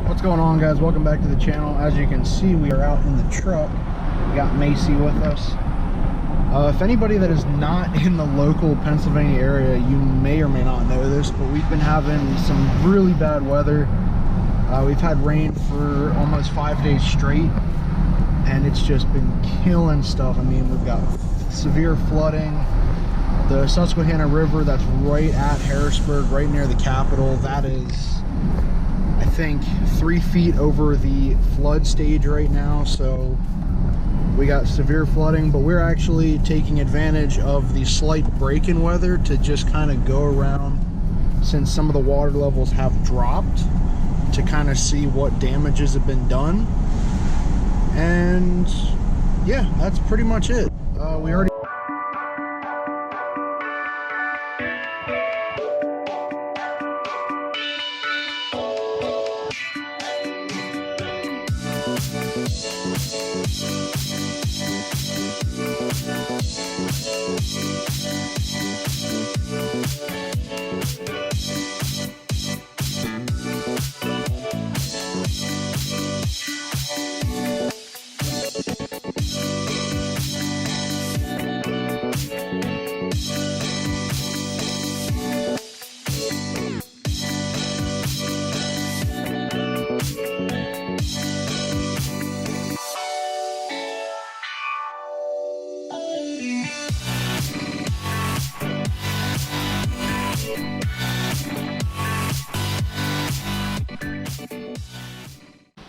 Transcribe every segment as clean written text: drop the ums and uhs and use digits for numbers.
What's going on, guys? Welcome back to the channel. As you can see, we are out in the truck. We got Macy with us. If anybody that is not in the local Pennsylvania area, you may or may not know this, but we've been having some really bad weather. We've had rain for almost 5 days straight, and it's just been killing stuff. I mean, we've got severe flooding. The Susquehanna River, that's right at Harrisburg, right near the Capitol, that is, I think, 3 feet over the flood stage right now. So we got severe flooding, but we're actually taking advantage of the slight break in weather to just kind of go around, since some of the water levels have dropped, to kind of see what damages have been done. And yeah, that's pretty much it. We already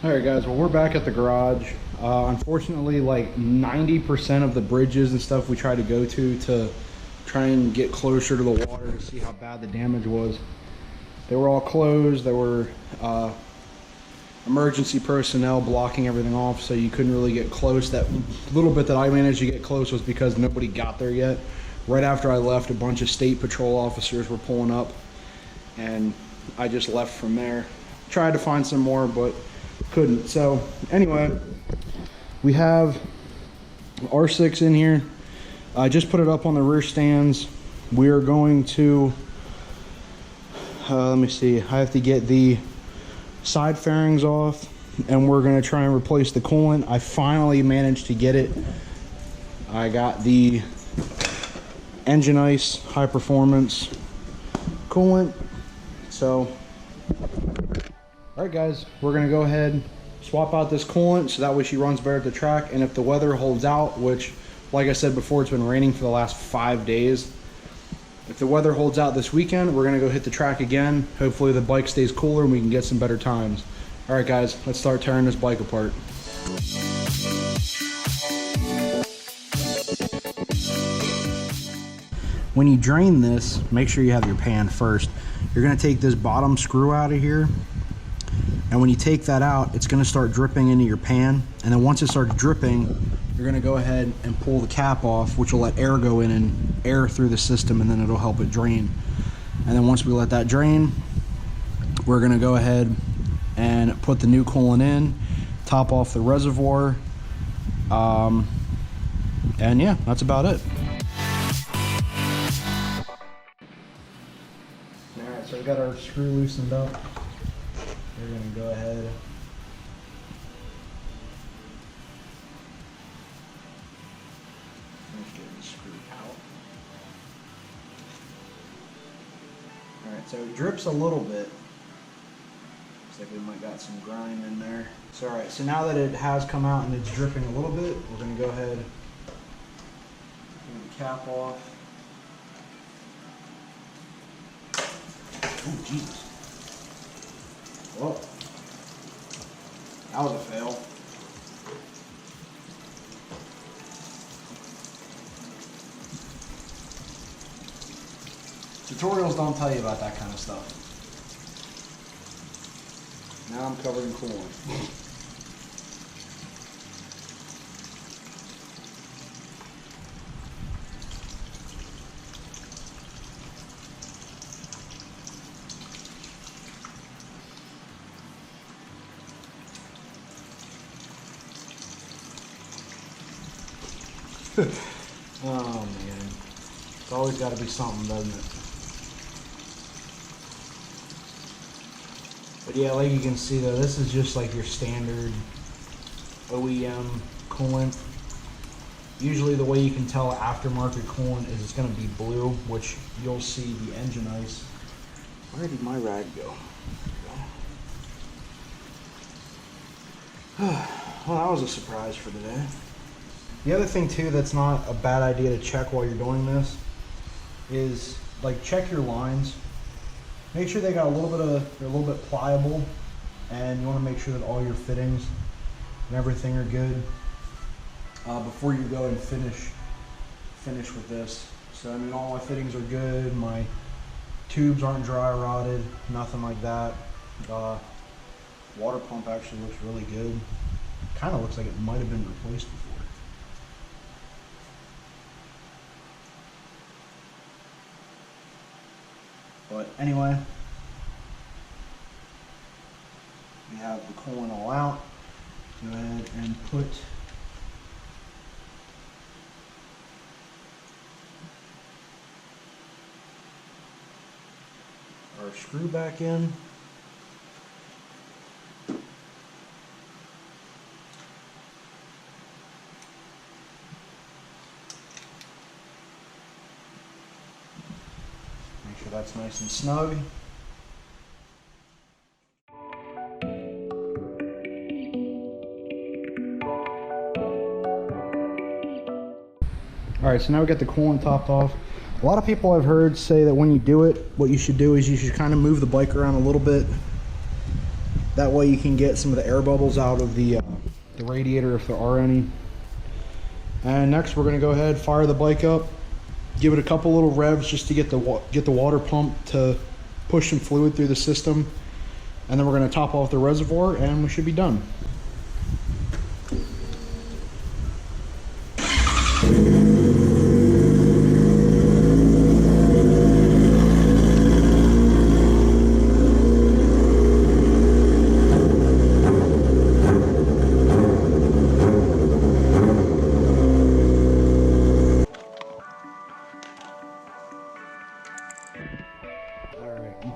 Alright guys, well, we're back at the garage. Unfortunately, like 90% of the bridges and stuff we tried to go to try and get closer to the water to see how bad the damage was, they were all closed. There were emergency personnel blocking everything off, so you couldn't really get close. That little bit that I managed to get close was because nobody got there yet. Right after I left, a bunch of state patrol officers were pulling up, and I just left from there. Tried to find some more, but couldn't. So anyway, we have R6 in here. I just put it up on the rear stands. We are going to let me see, I have to get the side fairings off, and we're going to try and replace the coolant. I finally managed to get it. I got the Engine Ice high performance coolant. So alright guys, we're going to go ahead, swap out this coolant so that way she runs better at the track. And if the weather holds out, which, like I said before, it's been raining for the last 5 days. If the weather holds out this weekend, we're going to go hit the track again. Hopefully the bike stays cooler and we can get some better times. Alright guys, let's start tearing this bike apart. When you drain this, make sure you have your pan first. You're going to take this bottom screw out of here. And when you take that out, it's going to start dripping into your pan. And then once it starts dripping, you're going to go ahead and pull the cap off, which will let air go in and air through the system, and then it'll help it drain. And then once we let that drain, we're going to go ahead and put the new coolant in, top off the reservoir, and yeah, that's about it. Alright, so we got our screw loosened up. We're going to go ahead and get the screw out. Alright, so it drips a little bit. Looks like we might got some grime in there. So alright, so now that it has come out and it's dripping a little bit, we're going to go ahead and get the cap off. Oh, Jesus. Whoa. That was a fail. Tutorials don't tell you about that kind of stuff. Now I'm covered in coolant. Oh man, it's always got to be something, doesn't it? But yeah, like you can see though, this is just like your standard OEM coolant. Usually the way you can tell aftermarket coolant is it's going to be blue, which you'll see the engine ice. Where did my rag go? Well, that was a surprise for today. The other thing too that's not a bad idea to check while you're doing this is like check your lines. Make sure they got a little bit pliable, and you want to make sure that all your fittings and everything are good before you go and finish with this. So I mean, all my fittings are good. My tubes aren't dry rotted, nothing like that. Water pump actually looks really good. Kind of looks like it might have been replaced before. But anyway, we have the coolant all out. Go ahead and put our screw back in. Make sure that's nice and snug. Alright, so now we got the coolant topped off. A lot of people I've heard say that when you do it, what you should do is you should kind of move the bike around a little bit. That way you can get some of the air bubbles out of the radiator if there are any. And next we're going to go ahead, fire the bike up, give it a couple little revs just to get the water pump to push some fluid through the system. And then we're going to top off the reservoir and we should be done.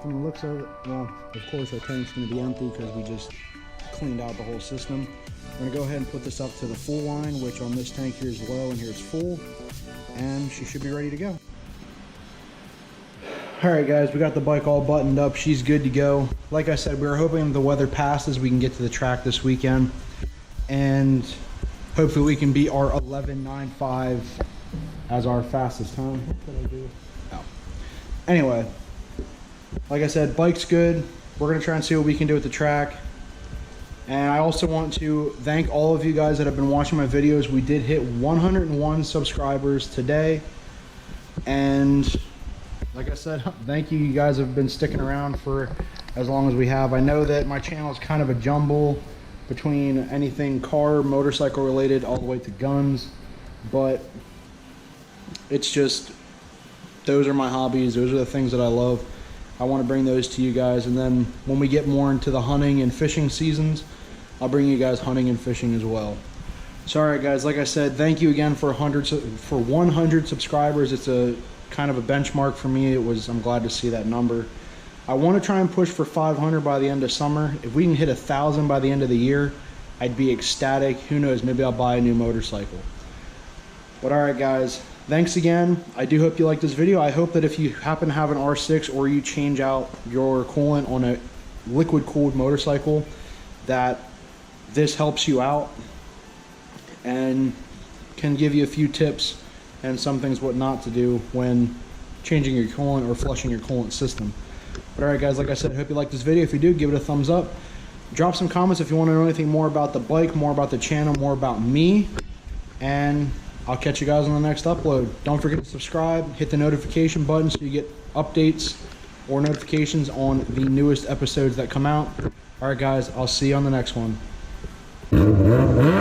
From the looks of it, well, of course our tank's going to be empty because we just cleaned out the whole system. I'm going to go ahead and put this up to the full line, which on this tank here is low and here is full, and she should be ready to go. Alright guys, we got the bike all buttoned up. She's good to go. Like I said, we were hoping the weather passes, we can get to the track this weekend, and hopefully we can beat our 11.95 as our fastest time. What did I do? Oh. Anyway, like I said, bike's good. We're going to try and see what we can do at the track. And I also want to thank all of you guys that have been watching my videos. We did hit 101 subscribers today. And like I said, thank you. You guys have been sticking around for as long as we have. I know that my channel is kind of a jumble between anything car, motorcycle related, all the way to guns. But it's just, those are my hobbies. Those are the things that I love. I want to bring those to you guys, and then when we get more into the hunting and fishing seasons, I'll bring you guys hunting and fishing as well. So alright guys, like I said, thank you again for 100 subscribers. It's a kind of a benchmark for me. I'm glad to see that number. I want to try and push for 500 by the end of summer. If we can hit 1,000 by the end of the year, I'd be ecstatic. Who knows, maybe I'll buy a new motorcycle. But alright guys, thanks again. I do hope you like this video. I hope that if you happen to have an R6 or you change out your coolant on a liquid cooled motorcycle, that this helps you out and can give you a few tips and some things what not to do when changing your coolant or flushing your coolant system. But alright guys, like I said, I hope you like this video. If you do, give it a thumbs up. Drop some comments if you want to know anything more about the bike, more about the channel, more about me, and I'll catch you guys on the next upload. Don't forget to subscribe, hit the notification button so you get updates or notifications on the newest episodes that come out. Alright guys, I'll see you on the next one. Mm-hmm.